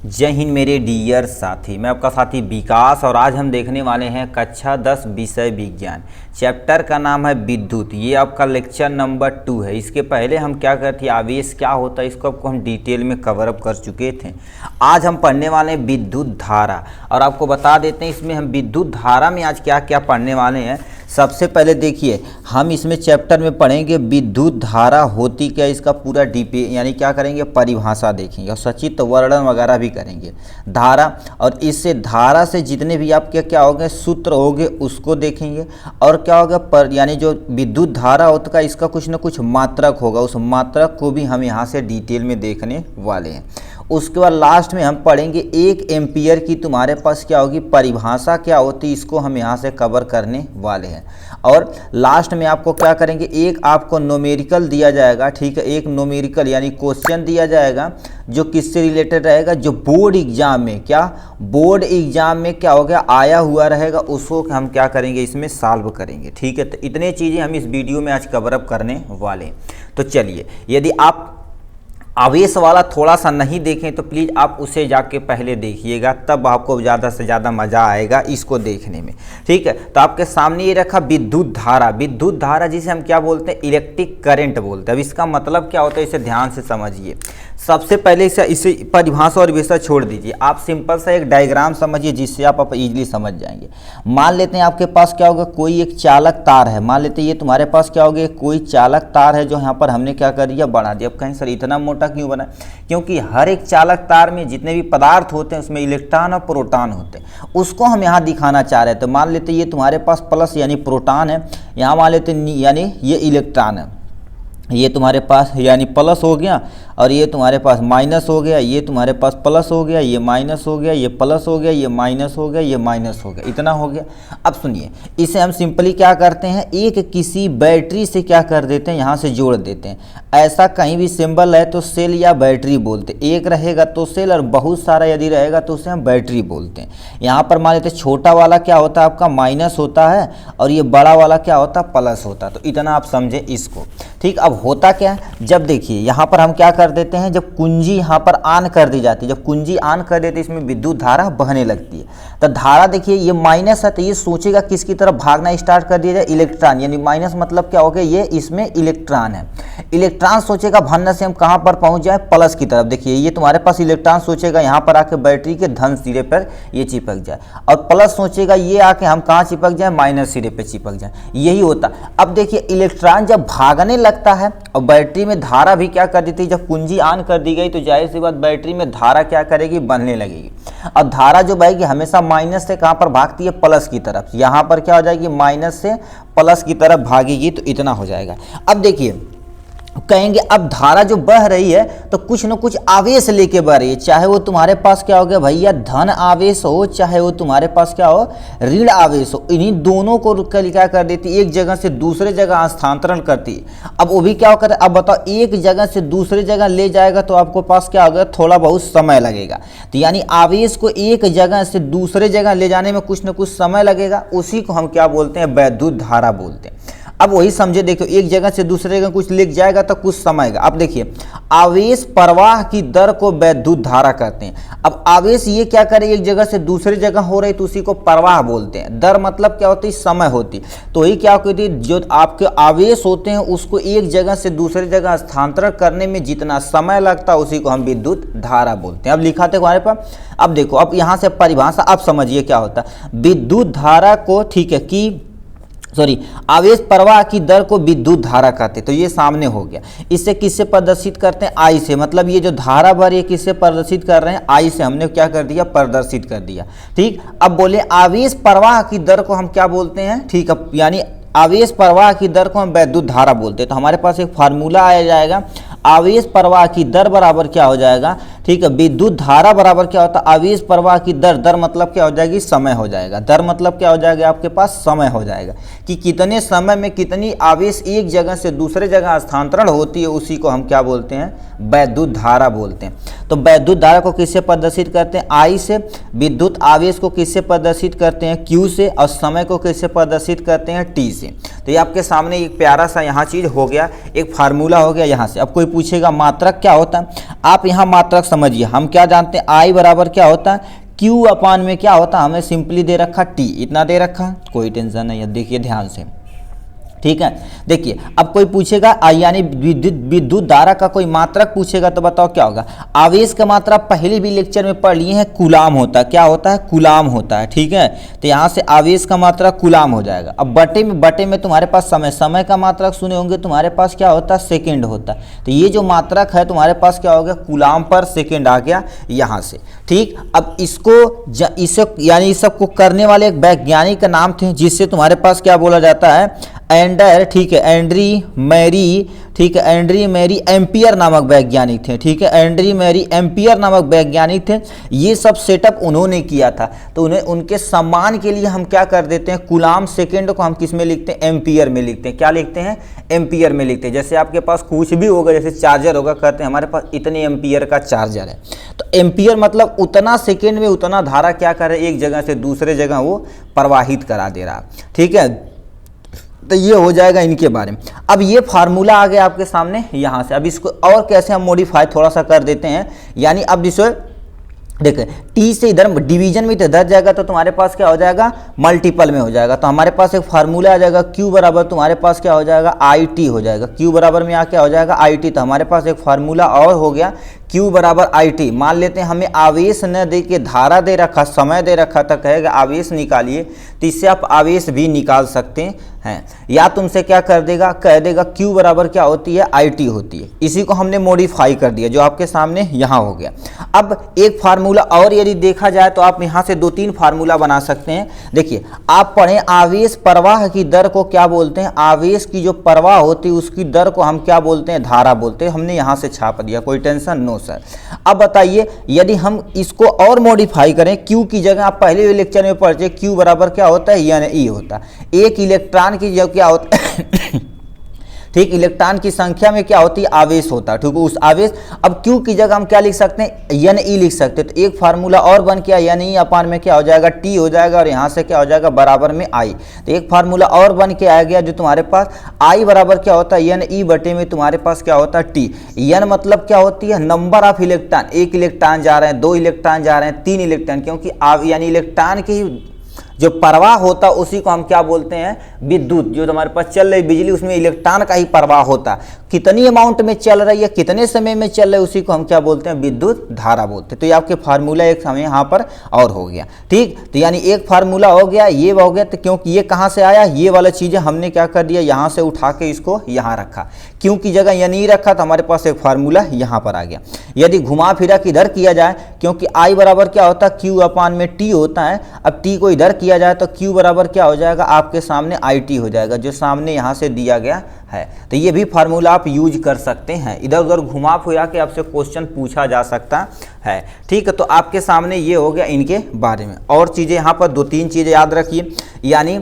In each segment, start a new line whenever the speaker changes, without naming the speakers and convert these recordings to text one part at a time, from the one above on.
जय हिंद मेरे डियर साथी, मैं आपका साथी विकास और आज हम देखने वाले हैं कक्षा 10 विषय विज्ञान। चैप्टर का नाम है विद्युत। ये आपका लेक्चर नंबर 2 है। इसके पहले हम क्या करते थे, आवेश क्या होता है, इसको आपको हम डिटेल में कवर अप कर चुके थे। आज हम पढ़ने वाले हैं विद्युत धारा, और आपको बता देते हैं इसमें हम विद्युत धारा में आज क्या क्या पढ़ने वाले हैं। सबसे पहले देखिए, हम इसमें चैप्टर में पढ़ेंगे विद्युत धारा होती क्या, इसका पूरा यानी क्या करेंगे, परिभाषा देखेंगे और सचित्र वर्णन वगैरह भी करेंगे धारा। और इससे धारा से जितने भी आपके क्या होंगे सूत्र होंगे उसको देखेंगे, और क्या होगा यानी जो विद्युत धारा होता है इसका कुछ ना कुछ मात्रक होगा, उस मात्रक को भी हम यहाँ से डिटेल में देखने वाले हैं। उसके बाद लास्ट में हम पढ़ेंगे 1 एम्पियर की तुम्हारे पास क्या होगी परिभाषा क्या होती है, इसको हम यहाँ से कवर करने वाले हैं। और लास्ट में आपको क्या करेंगे, एक आपको न्यूमेरिकल दिया जाएगा, ठीक है, एक न्यूमेरिकल यानी क्वेश्चन दिया जाएगा जो किससे रिलेटेड रहेगा, जो बोर्ड एग्जाम में बोर्ड एग्जाम में क्या हो गया आया हुआ रहेगा, उसको हम क्या करेंगे इसमें सॉल्व करेंगे। ठीक है, तो इतने चीज़ें हम इस वीडियो में आज कवर अप करने वाले हैं। तो चलिए, यदि आप आवेश वाला थोड़ा सा नहीं देखें तो प्लीज़ आप उसे जाके पहले देखिएगा, तब आपको ज़्यादा से ज़्यादा मज़ा आएगा इसको देखने में। ठीक है, तो आपके सामने ये रखा विद्युत धारा। विद्युत धारा जिसे हम क्या बोलते हैं, इलेक्ट्रिक करंट बोलते हैं। अब इसका मतलब क्या होता है इसे ध्यान से समझिए। सबसे पहले इसे परिभाषा और विषय छोड़ दीजिए, आप सिंपल सा एक डायग्राम समझिए जिससे आप इजीली समझ जाएंगे। मान लेते हैं आपके पास क्या होगा, कोई एक चालक तार है। मान लेते हैं ये तुम्हारे पास क्या होगा, कोई चालक तार है जो यहाँ पर हमने क्या कर दिया, बढ़ा दिया। अब कहीं सर इतना मोटा क्यों बना, क्योंकि हर एक चालक तार में जितने भी पदार्थ होते हैं उसमें इलेक्ट्रॉन और प्रोटॉन होते हैं, उसको हम यहाँ दिखाना चाह रहे हैं। तो मान लेते ये तुम्हारे पास प्लस यानी प्रोटॉन है, यहाँ मान लेते यानी ये इलेक्ट्रॉन है, ये तुम्हारे पास यानी प्लस हो गया, और ये तुम्हारे पास माइनस हो गया, ये तुम्हारे पास प्लस हो गया, ये माइनस हो गया, ये प्लस हो गया, ये माइनस हो गया, ये माइनस हो गया, इतना हो गया। अब सुनिए, इसे हम सिंपली क्या करते हैं, एक किसी बैटरी से क्या कर देते हैं, यहाँ से जोड़ देते हैं। ऐसा कहीं भी सिंबल है तो सेल या बैटरी बोलते हैं। एक रहेगा तो सेल और बहुत सारा यदि रहेगा तो उसे हम बैटरी बोलते हैं। यहाँ पर मान लेते हैं छोटा वाला क्या होता है आपका माइनस होता है, और ये बड़ा वाला क्या होता है प्लस होता है। तो इतना आप समझे इसको। ठीक, अब होता क्या है, जब देखिए यहाँ पर हम क्या कर देते हैं, जब कुंजी यहाँ पर ऑन कर दी जाती है, जब कुंजी ऑन कर देते हैं इसमें विद्युत धारा बहने लगती है। तो धारा देखिए ये माइनस है तो ये सोचेगा किसकी तरफ भागना स्टार्ट कर दिया जाए, इलेक्ट्रॉन, यानी माइनस मतलब क्या हो गया, ये इसमें इलेक्ट्रॉन है। इलेक्ट्रॉन सोचेगा भरने से हम कहाँ पर पहुँच जाए, प्लस की तरफ। देखिए ये तुम्हारे पास इलेक्ट्रॉन सोचेगा यहाँ पर आके बैटरी के धन सिरे पर ये चिपक जाए, और प्लस सोचेगा ये आके हम कहाँ चिपक जाए, माइनस सिरे पर चिपक जाए। यही होता। अब देखिए इलेक्ट्रॉन जब भागने लगता है और बैटरी में धारा भी क्या कर देती है, जब कुंजी ऑन कर दी गई तो जाहिर सी बात बैटरी में धारा क्या करेगी, बनने लगेगी। अब धारा जो बहेगी हमेशा माइनस से कहाँ पर भागती है, प्लस की तरफ। यहाँ पर क्या हो जाएगी, माइनस से प्लस की तरफ भागेगी, तो इतना हो जाएगा। अब देखिए कहेंगे अब धारा जो बह रही है तो कुछ न कुछ आवेश लेके बह रही है, चाहे वो तुम्हारे पास क्या हो गया भैया धन आवेश हो, चाहे वो तुम्हारे पास क्या हो ऋण आवेश हो। इन्हीं दोनों को क्या कर देती है, एक जगह से दूसरे जगह स्थानांतरण करती है। अब वो भी क्या करे, अब बताओ एक जगह से दूसरे जगह ले जाएगा तो आपको पास क्या होगा, थोड़ा बहुत समय लगेगा। तो यानी आवेश को एक जगह से दूसरे जगह ले जाने में कुछ न कुछ समय लगेगा, उसी को हम क्या बोलते हैं, विद्युत धारा बोलते हैं। अब वही समझे, देखो एक जगह से दूसरे जगह कुछ ले जाएगा तो कुछ समय। अब देखिए आवेश प्रवाह की दर को विद्युत धारा कहते हैं। अब आवेश ये क्या करे, एक जगह से दूसरी जगह हो रही तो उसी को प्रवाह बोलते हैं। दर मतलब क्या होती है, समय होती। तो ही क्या होती है, जो आपके आवेश होते हैं उसको एक जगह से दूसरी जगह स्थानांतरण करने में जितना समय लगता है उसी को हम विद्युत धारा बोलते हैं। अब लिखा थे हमारे पास। अब देखो, अब यहाँ से परिभाषा आप समझिए क्या होता है। विद्युत धारा को, ठीक है, कि आवेश प्रवाह की दर को विद्युत धारा कहते हैं। तो ये सामने हो गया। इससे किससे प्रदर्शित करते हैं, आई से। मतलब ये जो धारा भर ये किससे प्रदर्शित कर रहे हैं, आई से हमने क्या कर दिया, प्रदर्शित कर दिया। ठीक, अब बोले आवेश प्रवाह की दर को हम क्या बोलते हैं, ठीक है, यानी आवेश प्रवाह की दर को हम विद्युत धारा बोलते हैं। तो हमारे पास एक फार्मूला आया जाएगा, आवेश प्रवाह की दर बराबर क्या हो जाएगा, ठीक है, विद्युत धारा बराबर क्या होता है, आवेश प्रवाह की दर। दर मतलब क्या हो जाएगी, समय हो जाएगा। दर मतलब क्या हो जाएगा, आपके पास समय हो जाएगा कि कितने समय में कितनी आवेश एक जगह से दूसरे जगह स्थानांतरण होती है, उसी को हम क्या बोलते हैं, विद्युत धारा बोलते हैं। तो विद्युत धारा को किससे प्रदर्शित करते हैं, आई से। विद्युत आवेश को किससे प्रदर्शित करते हैं, क्यू से। और समय को किससे प्रदर्शित करते हैं, टी से। तो ये आपके सामने एक प्यारा सा यहाँ चीज हो गया, एक फार्मूला हो गया यहाँ से। अब कोई पूछेगा मात्रक क्या होता है, आप यहाँ मात्रक समझिए, हम क्या जानते हैं, आई बराबर क्या होता है, क्यू अपान में क्या होता है, हमें सिंपली दे रखा टी, इतना दे रखा, कोई टेंशन नहीं है, देखिए ध्यान से, ठीक है। देखिए अब कोई पूछेगा यानी विद्युत धारा का कोई मात्रक पूछेगा तो बताओ क्या होगा। आवेश का मात्रा पहले भी लेक्चर में पढ़ लिए हैं, कूलाम होता है, क्या होता है, कूलाम होता है, ठीक है। तो यहाँ से आवेश का मात्रा कूलाम हो जाएगा। अब बटे में तुम्हारे पास समय का मात्रक सुने होंगे, तुम्हारे पास क्या होता है, सेकेंड होता है। तो ये जो मात्रक है तुम्हारे पास क्या हो गया, कूलाम पर सेकेंड आ गया यहाँ से, ठीक। अब इसे यानी इस सबको करने वाले एक वैज्ञानिक का नाम थे, जिससे तुम्हारे पास क्या बोला जाता है, एंडर, ठीक है, एंड्री मैरी, ठीक है, एंड्री मैरी एम्पियर नामक वैज्ञानिक थे, ठीक है, एंड्री मैरी एम्पियर नामक वैज्ञानिक थे। ये सब सेटअप उन्होंने किया था, तो उन्हें उनके सम्मान के लिए हम क्या कर देते हैं, कूलाम सेकेंड को हम किस में लिखते हैं, एम्पियर में लिखते हैं। क्या लिखते हैं, एम्पियर में लिखते हैं। जैसे आपके पास कुछ भी होगा, जैसे चार्जर होगा, कहते हैं हमारे पास इतने एम्पियर का चार्जर है, तो एम्पियर मतलब उतना सेकेंड में उतना धारा क्या करे, एक जगह से दूसरे जगह वो प्रवाहित करा दे रहा, ठीक है। तो ये हो जाएगा इनके बारे में। अब ये फार्मूला आ गया आपके सामने यहाँ से। अब इसको और कैसे हम मॉडिफाई थोड़ा सा कर देते हैं, यानी अब जिसको देखिए टी से इधर डिवीजन में इधर जाएगा तो तुम्हारे पास क्या हो जाएगा, मल्टीपल में हो जाएगा। तो हमारे पास एक फार्मूला आ जाएगा, क्यू बराबर तुम्हारे पास क्या हो जाएगा, आई टी हो जाएगा। क्यू बराबर में क्या हो जाएगा, आई टी। तो हमारे पास एक फार्मूला और हो गया, Q बराबर आई टी। मान लेते हैं हमें आवेश न दे के धारा दे रखा, समय दे रखा, तो कहेगा आवेश निकालिए, तो इससे आप आवेश भी निकाल सकते हैं। या तुमसे क्या कर देगा, कह देगा Q बराबर क्या होती है, आई टी होती है। इसी को हमने मॉडिफाई कर दिया, जो आपके सामने यहाँ हो गया। अब एक फार्मूला और यदि देखा जाए तो आप यहाँ से 2-3 फार्मूला बना सकते हैं। देखिए आप पढ़ें, आवेश प्रवाह की दर को क्या बोलते हैं, आवेश की जो प्रवाह होती है उसकी दर को हम क्या बोलते हैं, धारा बोलते हैं। हमने यहाँ से छाप दिया, कोई टेंशन नो सर। अब बताइए यदि हम इसको और मॉडिफाई करें, Q की जगह आप पहले लेक्चर में पढ़ते, Q बराबर क्या होता है, यानी E होता है। एक इलेक्ट्रॉन की जगह क्या होता है ठीक, इलेक्ट्रॉन की संख्या में क्या होती है, आवेश होता है, ठीक है। उस आवेश, अब Q की जगह हम क्या लिख सकते हैं, एन ई लिख सकते हैं। तो एक फार्मूला और बन के एन ई अपान में क्या हो जाएगा, टी हो जाएगा, और यहाँ से क्या हो जाएगा, बराबर में आई। तो एक फार्मूला और बन के आ गया, जो तुम्हारे पास आई बराबर क्या होता है, एन ई बटे में तुम्हारे पास क्या होता है, टी। एन मतलब क्या होती है, नंबर ऑफ इलेक्ट्रॉन, एक इलेक्ट्रॉन जा रहे हैं, 2 इलेक्ट्रॉन जा रहे हैं, 3 इलेक्ट्रॉन, क्योंकि यानी इलेक्ट्रॉन की जो प्रवाह होता है उसी को हम क्या बोलते हैं, विद्युत। जो हमारे पास चल रही बिजली, उसमें इलेक्ट्रॉन का ही प्रवाह होता है, कितनी अमाउंट में चल रही है, कितने समय में चल रही है, उसी को हम क्या बोलते हैं, विद्युत धारा बोलते हैं। तो ये आपके फार्मूला एक हमें यहाँ पर और हो गया, ठीक। तो यानी एक फार्मूला हो गया, ये हो गया। तो क्योंकि ये कहाँ से आया, ये वाला चीज़ें हमने क्या कर दिया, यहाँ से उठा के इसको यहाँ रखा, क्यों की जगह ये नहीं रखा, तो हमारे पास एक फार्मूला यहाँ पर आ गया। यदि घुमा फिरा के इधर किया जाए, क्योंकि आई बराबर क्या होता है, Q अपान में टी होता है। अब टी को इधर किया जाए तो Q बराबर क्या हो जाएगा, आपके सामने आई टी हो जाएगा, जो सामने यहाँ से दिया गया है। तो ये भी फार्मूला आप यूज कर सकते हैं, इधर उधर घुमा फिरा के आपसे क्वेश्चन पूछा जा सकता है, ठीक है। तो आपके सामने ये हो गया इनके बारे में। और चीज़ें यहाँ पर 2-3 चीज़ें याद रखिए, यानी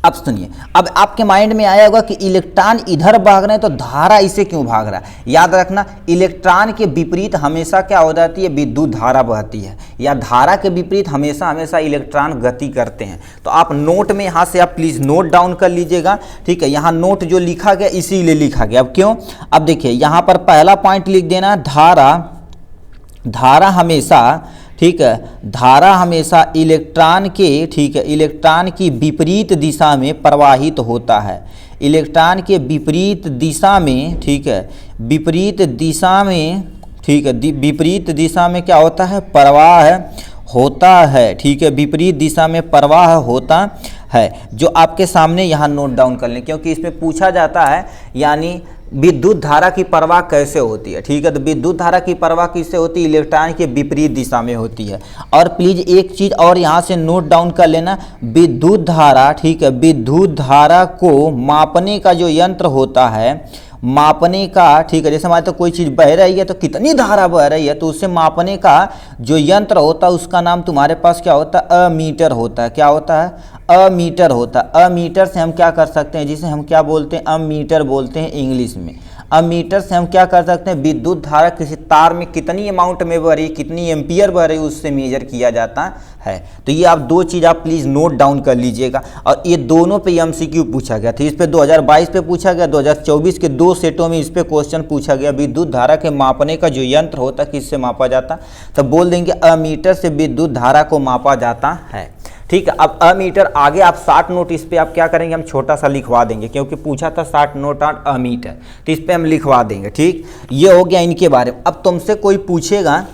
अब सुनिए, अब आपके माइंड में आया होगा कि इलेक्ट्रॉन इधर भाग रहे हैं तो धारा इसे क्यों भाग रहा है। याद रखना, इलेक्ट्रॉन के विपरीत हमेशा क्या हो जाती है, विद्युत धारा बहती है, या धारा के विपरीत हमेशा इलेक्ट्रॉन गति करते हैं। तो आप नोट में यहाँ से आप प्लीज़ नोट डाउन कर लीजिएगा, ठीक है। यहाँ नोट जो लिखा गया इसीलिए लिखा गया। अब क्यों, अब देखिए यहाँ पर पहला पॉइंट लिख देना, धारा हमेशा, ठीक है, धारा हमेशा इलेक्ट्रॉन के, ठीक है, इलेक्ट्रॉन की विपरीत दिशा में प्रवाहित होता है। इलेक्ट्रॉन के विपरीत दिशा में, ठीक है, विपरीत दिशा में, ठीक है, विपरीत दिशा में क्या होता है, प्रवाह होता है, ठीक है, विपरीत दिशा में प्रवाह होता है। जो आपके सामने यहाँ नोट डाउन कर लें, क्योंकि इसमें पूछा जाता है यानी विद्युत धारा की प्रवाह कैसे होती है, ठीक है। तो विद्युत धारा की प्रवाह किससे होती है, इलेक्ट्रॉन के विपरीत दिशा में होती है। और प्लीज एक चीज और यहाँ से नोट डाउन कर लेना, विद्युत धारा, ठीक है, विद्युत धारा को मापने का जो यंत्र होता है, मापने का, ठीक है, जैसे हमारे तो कोई चीज़ बह रही है तो कितनी धारा बह रही है, तो उससे मापने का जो यंत्र होता है उसका नाम तुम्हारे पास क्या होता है, अमीटर होता है। क्या होता है, अमीटर होता है। अमीटर से हम क्या कर सकते हैं, जिसे हम क्या बोलते हैं, अमीटर बोलते हैं इंग्लिश में। अमीटर से हम क्या कर सकते हैं, विद्युत धारा किसी तार में कितनी अमाउंट में बह रही, कितनी एम्पियर बह रही, उससे मेजर किया जाता है। तो ये आप दो चीज़ आप प्लीज़ नोट डाउन कर लीजिएगा। और ये दोनों पे एमसीक्यू पूछा गया था, इस पे 2022 पे पूछा गया, 2024 के 2 सेटों में इस पे क्वेश्चन पूछा गया। विद्युत धारा के मापने का जो यंत्र होता है किससे मापा जाता, तो बोल देंगे अमीटर से विद्युत धारा को मापा जाता है। ठीक है, अब अमीटर आगे आप 60 नोट इस पे आप क्या करेंगे, हम छोटा सा लिखवा देंगे, क्योंकि पूछा था 60 नोट ऑन अमीटर, तो इस पे हम लिखवा देंगे। ठीक, ये हो गया इनके बारे में। अब तुमसे कोई पूछेगा,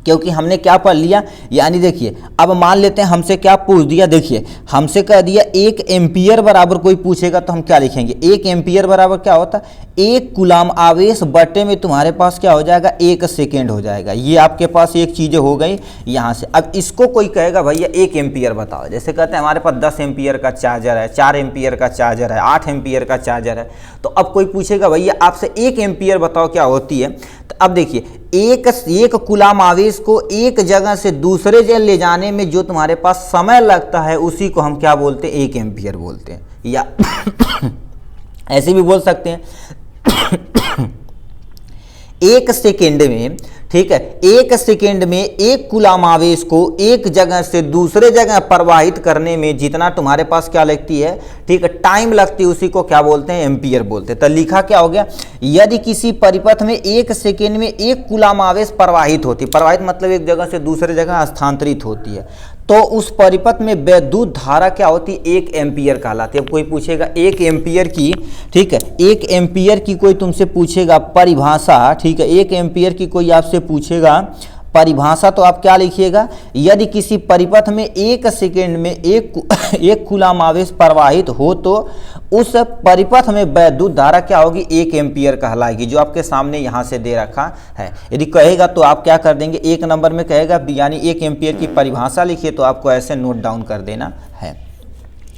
क्योंकि हमने क्या पढ़ लिया, यानी देखिए अब मान लेते हैं हमसे क्या पूछ दिया, देखिए हमसे कह दिया 1 एम्पियर बराबर कोई पूछेगा तो हम क्या लिखेंगे, 1 एम्पियर बराबर क्या होता है, 1 कूलाम आवेश बटे में तुम्हारे पास क्या हो जाएगा, 1 सेकेंड हो जाएगा। ये आपके पास एक चीज़ हो गई यहाँ से। अब इसको कोई कहेगा भैया 1 एम्पियर बताओ, जैसे कहते हैं हमारे पास 10 एम्पियर का चार्जर है, 4 एम्पियर का चार्जर है, 8 एम्पियर का चार्जर है, तो अब कोई पूछेगा भैया आपसे 1 एम्पियर बताओ क्या होती है। तो अब देखिए एक कूलाम आवेश को एक जगह से दूसरे जगह ले जाने में जो तुम्हारे पास समय लगता है उसी को हम क्या बोलते हैं, 1 एम्पियर बोलते हैं, या ऐसे भी बोल सकते हैं 1 सेकेंड में। ठीक है, 1 सेकेंड में 1 कूलाम आवेश को एक जगह से दूसरे जगह प्रवाहित करने में जितना तुम्हारे पास क्या लगती है, ठीक है, टाइम लगती है, उसी को क्या बोलते हैं, एम्पियर बोलते हैं। तो लिखा क्या हो गया, यदि किसी परिपथ में 1 सेकेंड में 1 कूलाम आवेश प्रवाहित होती, प्रवाहित मतलब एक जगह से दूसरे जगह स्थानांतरित होती है, तो उस परिपथ में विद्युत धारा क्या होती है, 1 एम्पियर कहलाती है। अब कोई पूछेगा 1 एम्पियर की, ठीक है, 1 एम्पियर की कोई तुमसे पूछेगा परिभाषा, ठीक है, 1 एम्पियर की कोई आपसे पूछेगा परिभाषा, तो आप क्या लिखिएगा, यदि किसी परिपथ में 1 सेकेंड में एक कूलाम आवेश प्रवाहित हो तो उस परिपथ में विद्युत धारा क्या होगी, 1 एम्पियर कहलाएगी, जो आपके सामने यहाँ से दे रखा है। यदि कहेगा तो आप क्या कर देंगे, 1 नंबर में कहेगा यानी 1 एम्पियर की परिभाषा लिखिए, तो आपको ऐसे नोट डाउन कर देना है।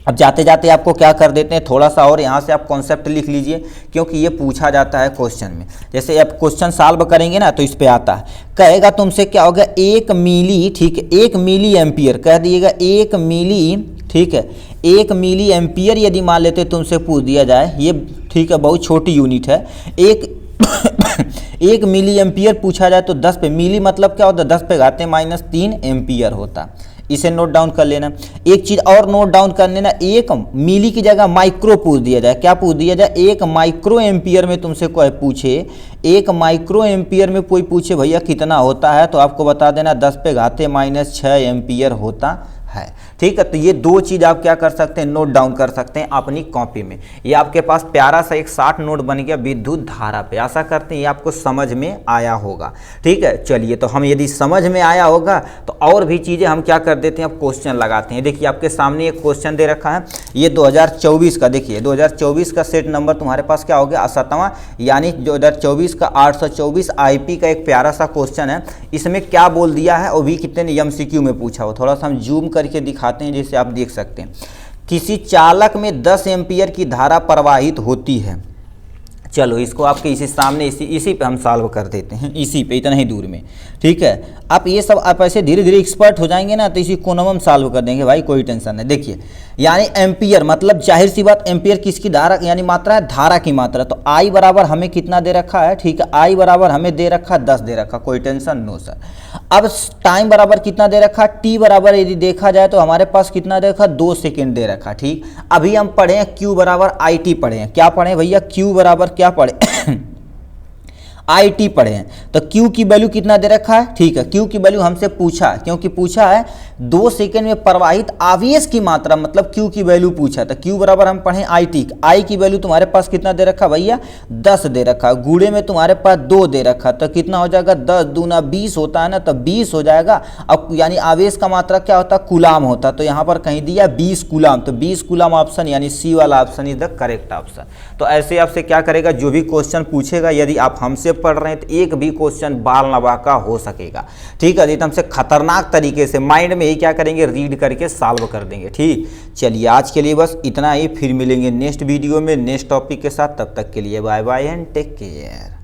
अब जाते जाते आपको क्या कर देते हैं, थोड़ा सा और यहाँ से आप कॉन्सेप्ट लिख लीजिए, क्योंकि ये पूछा जाता है क्वेश्चन में। जैसे आप क्वेश्चन सॉल्व करेंगे ना तो इस पे आता है, कहेगा तुमसे क्या होगा, 1 मिली, ठीक है, 1 मिली एम्पियर कह दिएगा, 1 मिली, ठीक है, 1 मिली एम्पियर यदि मान लेते तुमसे पूछ दिया जाए, ये ठीक है बहुत छोटी यूनिट है, 1 मिली एम्पियर पूछा जाए तो 10 पे, मिली मतलब क्या होता है, 10 पे घाते -3 एम्पियर होता, इसे नोट डाउन कर लेना। एक चीज और नोट डाउन कर लेना, 1 मिली की जगह माइक्रो पूछ दिया जाए, क्या पूछ दिया जाए, 1 माइक्रो एम्पियर में तुमसे कोई पूछे, 1 माइक्रो एम्पियर में कोई पूछे भैया कितना होता है, तो आपको बता देना 10 पे घाते -6 एम्पियर होता है। ठीक है, तो ये दो चीज़ आप क्या कर सकते हैं, नोट डाउन कर सकते हैं अपनी कॉपी में। ये आपके पास प्यारा सा एक 60 नोट बन गया विद्युत धारा पे। आशा करते हैं ये आपको समझ में आया होगा। ठीक है, चलिए तो हम यदि समझ में आया होगा तो और भी चीज़ें हम क्या कर देते हैं, अब क्वेश्चन लगाते हैं। देखिए आपके सामने एक क्वेश्चन दे रखा है, ये 2024 का, देखिए 2024 का सेट नंबर तुम्हारे पास क्या हो गया, 7वां, यानी 2024 का 824 IP का एक प्यारा सा क्वेश्चन है। इसमें क्या बोल दिया है और भी कितने MCQ में पूछा हो, थोड़ा सा हम जूम करके दिखाते हैं जिसे आप देख सकते हैं। किसी चालक में 10 एम्पियर की धारा प्रवाहित होती है। चलो इसको आपके इसी सामने इसी पे हम सॉल्व कर देते हैं, इसी पे इतना ही दूर में। ठीक है, आप ये सब आप ऐसे धीरे धीरे एक्सपर्ट हो जाएंगे ना, तो इसी कोनों में हम सॉल्व कर देंगे भाई, कोई टेंशन नहीं। देखिए यानी एम्पियर मतलब जाहिर सी बात, एम्पियर किसकी धारा यानी मात्रा है, धारा की मात्रा। तो I बराबर हमें कितना दे रखा है, ठीक है, I बराबर हमें दे रखा 10 दे रखा, कोई टेंशन नो सर। अब टाइम बराबर कितना दे रखा, T बराबर यदि देखा जाए तो हमारे पास कितना दे रखा, 2 सेकेंड दे रखा। ठीक, अभी हम पढ़े हैं Q बराबर IT पढ़े हैं, क्या पढ़े भैया, Q बराबर क्या पढ़े IT पढ़े हैं। तो Q की वैल्यू कितना दे रखा है, ठीक है, Q की वैल्यू हमसे पूछा, क्योंकि पूछा है 2 सेकेंड में प्रवाहित आवेश की मात्रा, मतलब Q की वैल्यू पूछा था। Q बराबर हम पढ़े IT, I की वैल्यू तुम्हारे पास कितना दे रखा भैया, 10 दे रखा, गुणे में तुम्हारे पास 2 दे रखा, तो कितना हो जाएगा, 10 दूना 20 होता है ना, तो 20 हो जाएगा। अब यानी आवेश का मात्रा क्या होता, कूलाम होता, तो यहाँ पर कहीं दिया 20 कूलाम, तो 20 कूलाम ऑप्शन यानी C वाला option is the correct option. तो ऐसे आपसे क्या करेगा, जो भी क्वेश्चन पूछेगा यदि आप हमसे पढ़ रहे हैं तो एक भी क्वेश्चन बाल नवा का हो सकेगा। ठीक है, एकदम से खतरनाक तरीके से माइंड में ही क्या करेंगे, रीड करके सॉल्व कर देंगे। ठीक, चलिए आज के लिए बस इतना ही, फिर मिलेंगे नेक्स्ट वीडियो में नेक्स्ट टॉपिक के साथ। तब तक के लिए bye bye and take care.